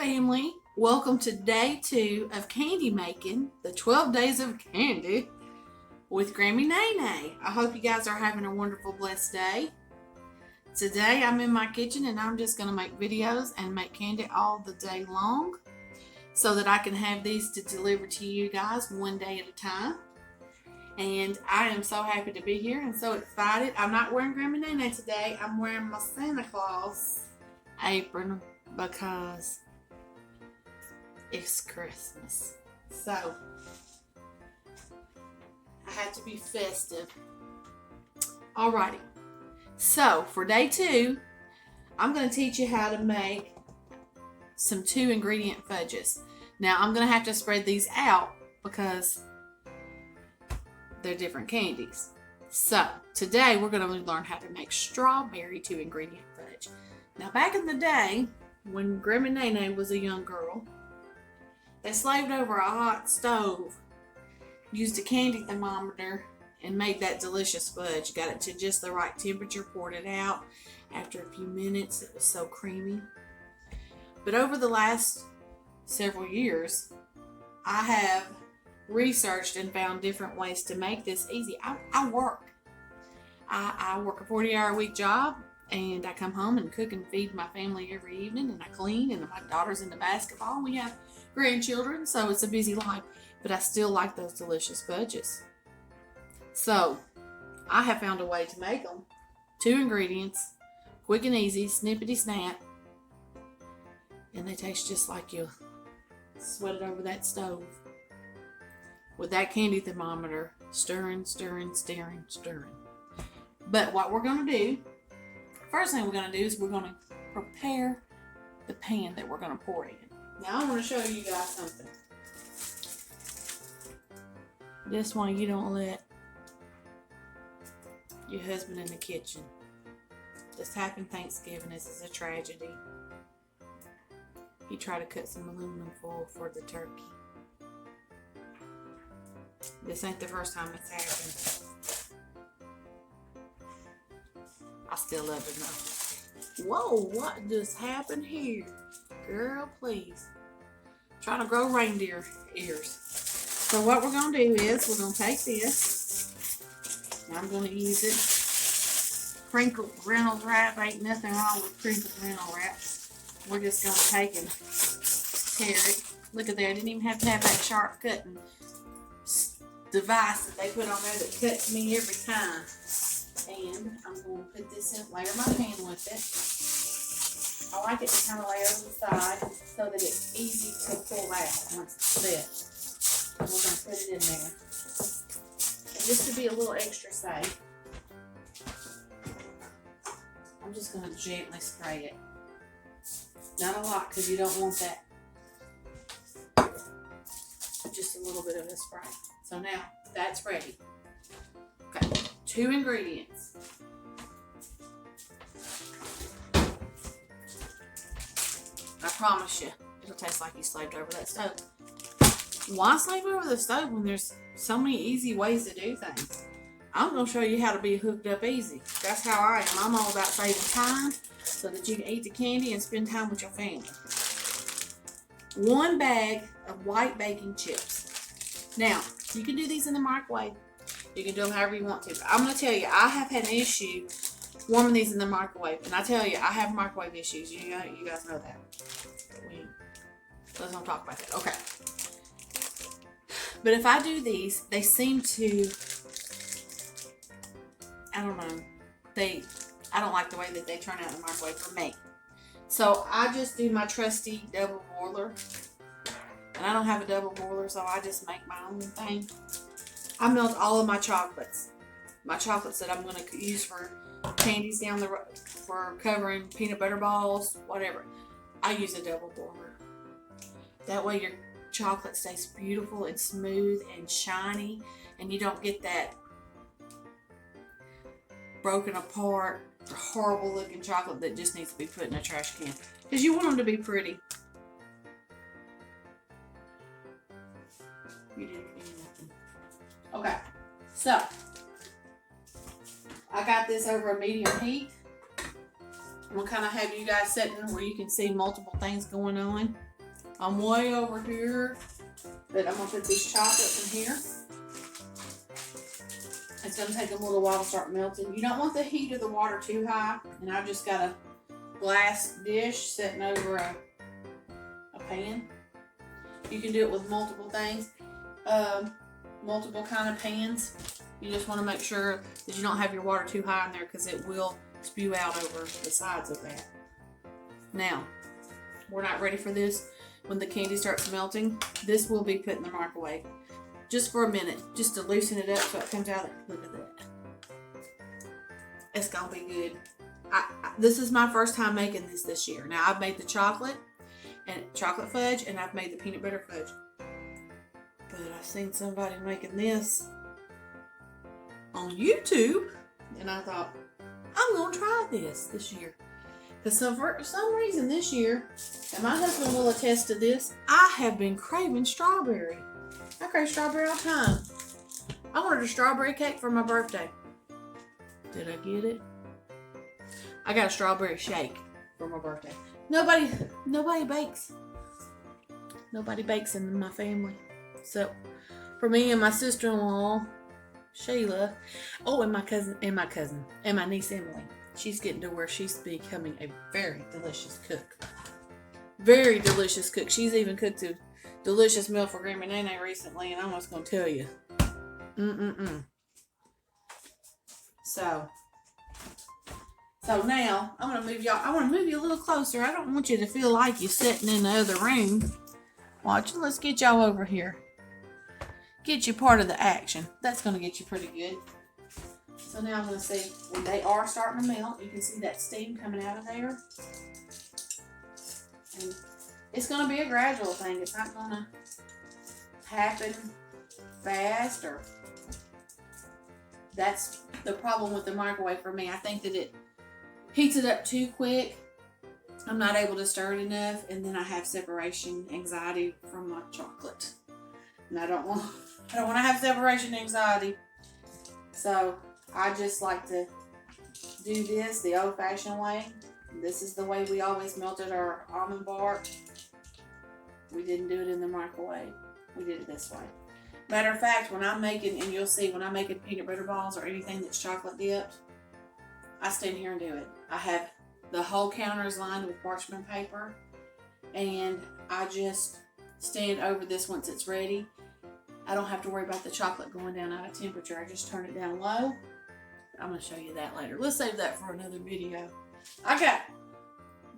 family. Welcome to day 2 of candy making, the 12 days of candy with Grammie Nene. I hope you guys are having a wonderful, blessed day. Today I'm in my kitchen and I'm just going to make videos and make candy all the day long so that I can have these to deliver to you guys one day at a time. And I am so happy to be here and so excited. I'm not wearing Grammie Nene today. I'm wearing my Santa Claus apron because it's Christmas. So I had to be festive. Alrighty. So for day 2, I'm going to teach you how to make some 2-ingredient fudges. Now I'm going to have to spread these out because they're different candies. So today we're going to learn how to make strawberry 2-ingredient fudge. Now back in the day when Grammie Nene was a young girl, they slaved over a hot stove, used a candy thermometer, and made that delicious fudge. Got it to just the right temperature, poured it out. After a few minutes, it was so creamy. But over the last several years, I have researched and found different ways to make this easy. I work a 40-hour-a-week job, and I come home and cook and feed my family every evening, and I clean, and my daughter's into basketball, and we have grandchildren, so it's a busy life, but I still like those delicious fudges. So I have found a way to make them. 2 ingredients, quick and easy, snippety snap, and they taste just like you sweat it over that stove with that candy thermometer, stirring. But what we're going to do, first thing we're going to do is we're going to prepare the pan that we're going to pour it in. Now I want to show you guys something. This one you don't let your husband in the kitchen. This happened Thanksgiving. This is a tragedy. He tried to cut some aluminum foil for the turkey. This ain't the first time it's happened. I still love it though. Whoa, what just happened here? Girl, please. Trying to grow reindeer ears. So what we're going to do is we're going to take this. I'm going to use it. Crinkled Reynolds wrap. Ain't nothing wrong with crinkled Reynolds wrap. We're just going to take and tear it. Look at there. I didn't even have to have that sharp cutting device that they put on there that cuts me every time. And I'm going to put this in, layer my pan with it. I like it to kind of lay over the side so that it's easy to pull out once it's set. And we're going to put it in there. And just to be a little extra safe, I'm just going to gently spray it. Not a lot because you don't want that. Just a little bit of a spray. So now that's ready. Okay, 2 ingredients. I promise you, it'll taste like you slaved over that stove. Why slave over the stove when there's so many easy ways to do things? I'm going to show you how to be hooked up easy. That's how I am. I'm all about saving time so that you can eat the candy and spend time with your family. 1 bag of white baking chips. Now, you can do these in the microwave. You can do them however you want to. But I'm going to tell you, I have had an issue warming these in the microwave. And I tell you, I have microwave issues. You guys know that. Let's not talk about that. Okay. But if I do these, they seem to, I don't know, I don't like the way that they turn out in the microwave for me. So I just do my trusty double boiler. And I don't have a double boiler, so I just make my own thing. I melt all of my chocolates. My chocolates that I'm going to use for candies down the road, for covering peanut butter balls, whatever. I use a double boiler. That way your chocolate stays beautiful and smooth and shiny, and you don't get that broken apart, horrible looking chocolate that just needs to be put in a trash can. Because you want them to be pretty. You didn't do nothing. Okay, so I got this over a medium heat. I'm gonna kind of have you guys sitting where you can see multiple things going on. I'm way over here, but I'm going to put these chocolates in here. It's going to take a little while to start melting. You don't want the heat of the water too high, and I've just got a glass dish sitting over a pan. You can do it with multiple things, multiple kind of pans. You just want to make sure that you don't have your water too high in there because it will spew out over the sides of that. Now, we're not ready for this. When the candy starts melting, this will be put in the microwave just for a minute, just to loosen it up so it comes out. Look at that. It's gonna be good. This is my first time making this year. Now, I've made the chocolate fudge, and I've made the peanut butter fudge. But I've seen somebody making this on YouTube, and I thought, I'm gonna try this year. Because for some reason this year, and my husband will attest to this, I have been craving strawberry. I crave strawberry all the time. I wanted a strawberry cake for my birthday. Did I get it? I got a strawberry shake for my birthday. Nobody bakes. Nobody bakes in my family. So, for me and my sister-in-law, Shayla, and my niece Emily. She's getting to where she's becoming a very delicious cook. Very delicious cook. She's even cooked a delicious meal for Grammie Nene recently, and I'm just going to tell you. So now, I'm going to move y'all. I want to move you a little closer. I don't want you to feel like you're sitting in the other room watching. Let's get y'all over here. Get you part of the action. That's going to get you pretty good. So now I'm going to see when they are starting to melt. You can see that steam coming out of there. And it's going to be a gradual thing. It's not going to happen fast, or that's the problem with the microwave for me. I think that it heats it up too quick. I'm not able to stir it enough, and then I have separation anxiety from my chocolate. And I don't want to have separation anxiety. So I just like to do this the old-fashioned way. This is the way we always melted our almond bark. We didn't do it in the microwave. We did it this way. Matter of fact, when I'm making, and you'll see when I'm making peanut butter balls or anything that's chocolate dipped, I stand here and do it. I have the whole counter is lined with parchment paper, and I just stand over this once it's ready. I don't have to worry about the chocolate going down out of temperature. I just turn it down low. I'm going to show you that later. Let's save that for another video. I got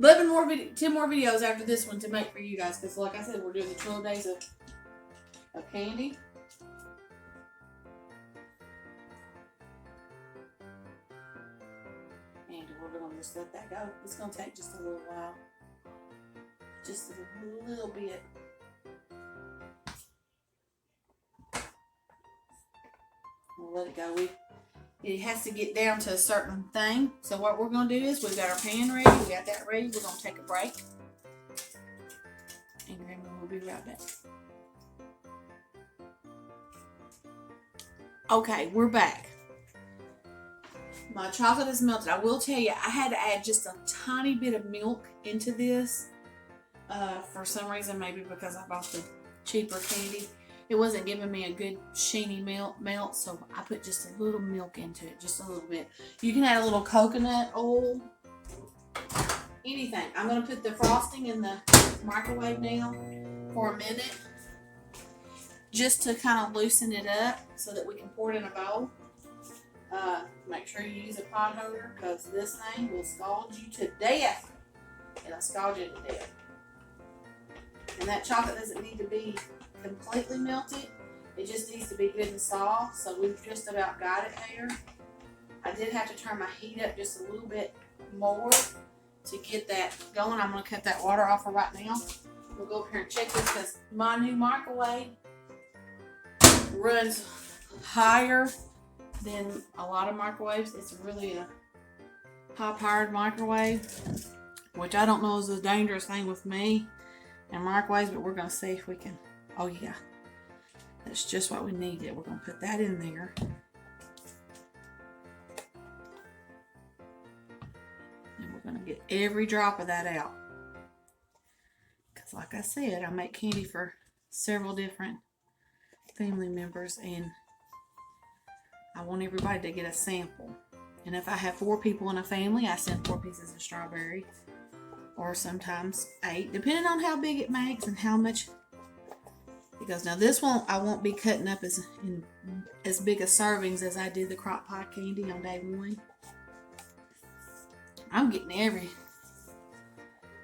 10 more videos after this one to make for you guys, because like I said, we're doing the 12 days of candy. And we're going to just let that go. It's going to take just a little while. Just a little bit. We'll let it go. It has to get down to a certain thing. So what we're going to do is, we've got our pan ready. We got that ready. We're going to take a break. And then we'll be right back. Okay, we're back. My chocolate is melted. I will tell you, I had to add just a tiny bit of milk into this. For some reason, maybe because I bought the cheaper candy. It wasn't giving me a good sheeny melt, so I put just a little milk into it, just a little bit. You can add a little coconut oil, anything. I'm going to put the frosting in the microwave now for a minute, just to kind of loosen it up so that we can pour it in a bowl. Make sure you use a pot holder, because this thing will scald you to death. It'll scald you to death. And that chocolate doesn't need to be completely melted. It just needs to be good and soft. So we've just about got it there. I did have to turn my heat up just a little bit more to get that going. I'm going to cut that water off for right now. We'll go up here and check this, because my new microwave runs higher than a lot of microwaves. It's really a high-powered microwave, which I don't know is a dangerous thing with me and microwaves, but we're going to see if we can. Oh yeah, that's just what we needed. We're going to put that in there. And we're going to get every drop of that out, because Like I said, I make candy for several different family members, and I want everybody to get a sample. And if I have 4 people in a family, I send 4 pieces of strawberry, or sometimes 8, depending on how big it makes and how much it goes. Now this I won't be cutting up as big of servings as I do the crock pot candy on day 1. I'm getting every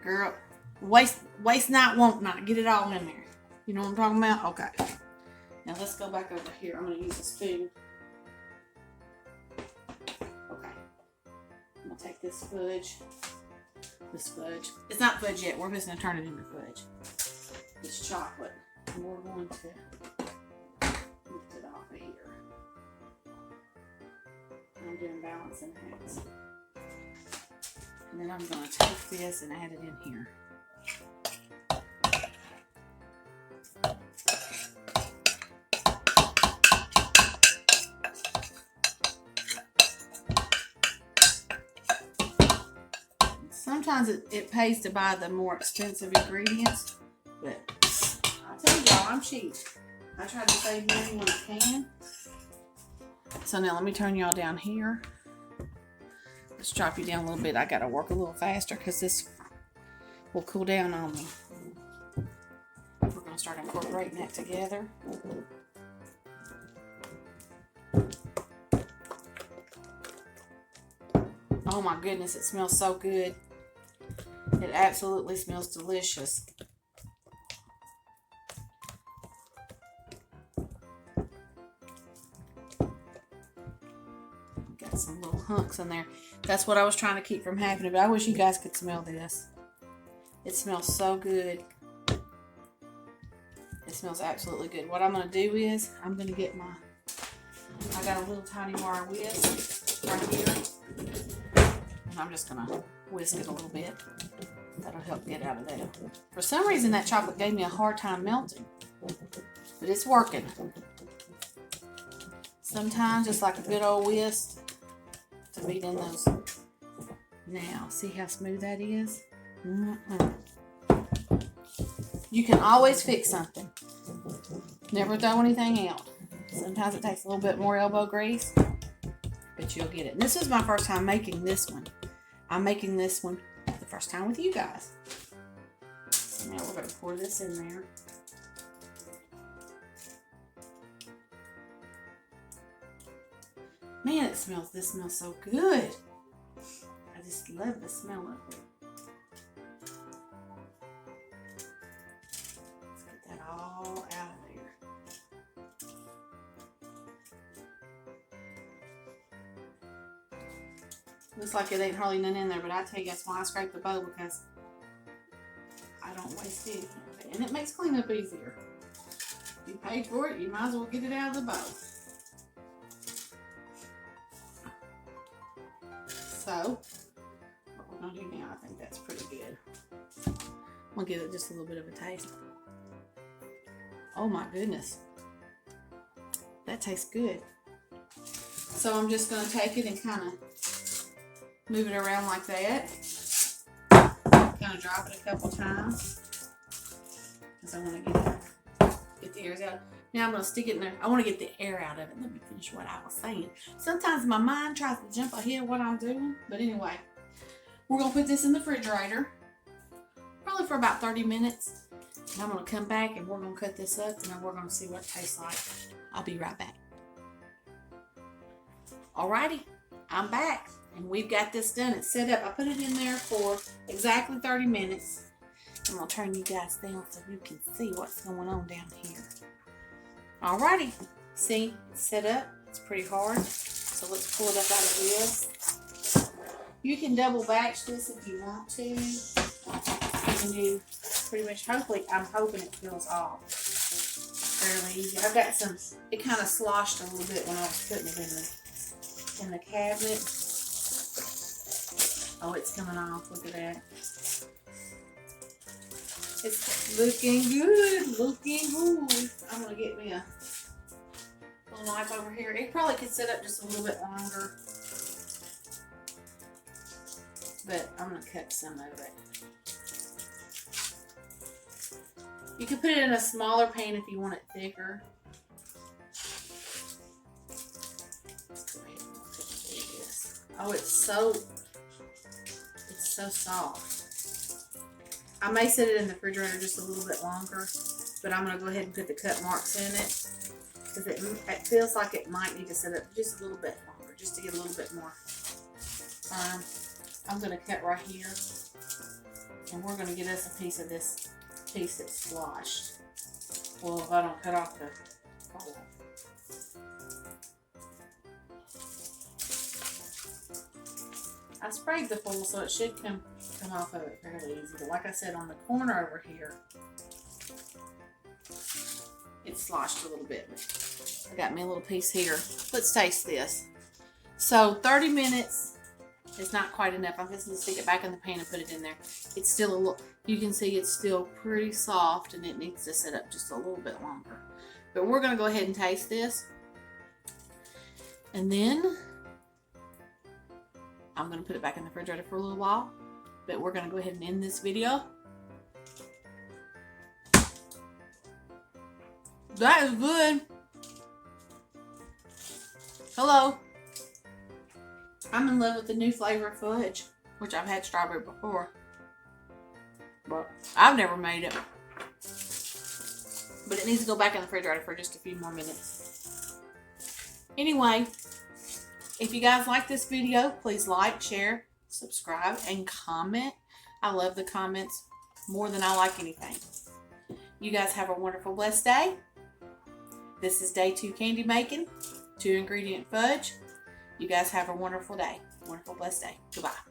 girl. Waste not, want not. Get it all in there. You know what I'm talking about? Okay. Now let's go back over here. I'm going to use a spoon. Okay. I'm going to take this fudge. It's not fudge yet. We're just going to turn it into fudge. It's chocolate. And we're going to lift it off of here. I'm doing balancing acts. And then I'm going to take this and add it in here. Sometimes it pays to buy the more expensive ingredients, but I tell y'all, I'm cheap. I try to save money when I can. So now let me turn y'all down here. Let's drop you down a little bit. I gotta work a little faster because this will cool down on me. We're gonna start incorporating that together. Oh my goodness, it smells so good. It absolutely smells delicious. Got some little hunks in there. That's what I was trying to keep from happening, but I wish you guys could smell this. It smells so good. It smells absolutely good. What I'm going to do is, I'm going to get I got a little tiny wire whisk right here. And I'm just going to whisk it a little bit. That'll help get out of that. For some reason, that chocolate gave me a hard time melting. But it's working. Sometimes, just like a good old whisk to beat in those. Now, see how smooth that is? You can always fix something. Never throw anything out. Sometimes it takes a little bit more elbow grease, but you'll get it. And this is my first time making this one. I'm making this one the first time with you guys. So now we're going to pour this in there. Man, this smells so good. I just love the smell of it. Let's get that all out of there. Looks like it ain't hardly none in there, but I tell you, that's why I scrape the bowl, because I don't waste it. And it makes cleanup easier. If you paid for it, you might as well get it out of the bowl. So, what we're going to do now, I think that's pretty good. I'm going to give it just a little bit of a taste. Oh my goodness. That tastes good. So I'm just going to take it and kind of move it around like that. Kind of drop it a couple times. Because I want to get the airs out. Now I'm going to stick it in there. I want to get the air out of it. Let me finish what I was saying. Sometimes my mind tries to jump ahead of what I'm doing. But anyway, we're going to put this in the refrigerator. Probably for about 30 minutes. And I'm going to come back and we're going to cut this up. And then we're going to see what it tastes like. I'll be right back. Alrighty, I'm back. And we've got this done. It's set up. I put it in there for exactly 30 minutes. I'm going to turn you guys down so you can see what's going on down here. Alrighty, see, it's set up. It's pretty hard. So let's pull it up out of this. You can double batch this if you want to. You can do pretty much, hopefully, I'm hoping it peels off fairly easy. I've got some, it kind of sloshed a little bit when I was putting it in the cabinet. Oh, it's coming off. Look at that. It's looking good. Looking good. I'm going to get me a little knife over here. It probably could sit up just a little bit longer. But I'm going to cut some of it. You can put it in a smaller pan if you want it thicker. Let's go ahead and look at this. Oh, it's so soft. I may set it in the refrigerator just a little bit longer, but I'm going to go ahead and put the cut marks in it because it feels like it might need to set up just a little bit longer, just to get a little bit more firm. I'm going to cut right here, and we're going to get us a piece of this piece that's sloshed. Well, if I don't cut off the hole. I sprayed the foil, so it should come off of it fairly easy. But like I said, on the corner over here, it's sloshed a little bit. I got me a little piece here. Let's taste this. So 30 minutes is not quite enough. I'm just going to stick it back in the pan and put it in there. It's still a little, you can see it's still pretty soft and it needs to sit up just a little bit longer. But we're going to go ahead and taste this. And then I'm going to put it back in the refrigerator for a little while, but we're going to go ahead and end this video. That is good. Hello. I'm in love with the new flavor of fudge, which I've had strawberry before, but I've never made it. But it needs to go back in the refrigerator for just a few more minutes. Anyway, if you guys like this video, please like, share, subscribe, and comment. I love the comments more than I like anything. You guys have a wonderful, blessed day. This is day 2 candy making, 2 ingredient fudge. You guys have a wonderful day. Wonderful, blessed day. Goodbye.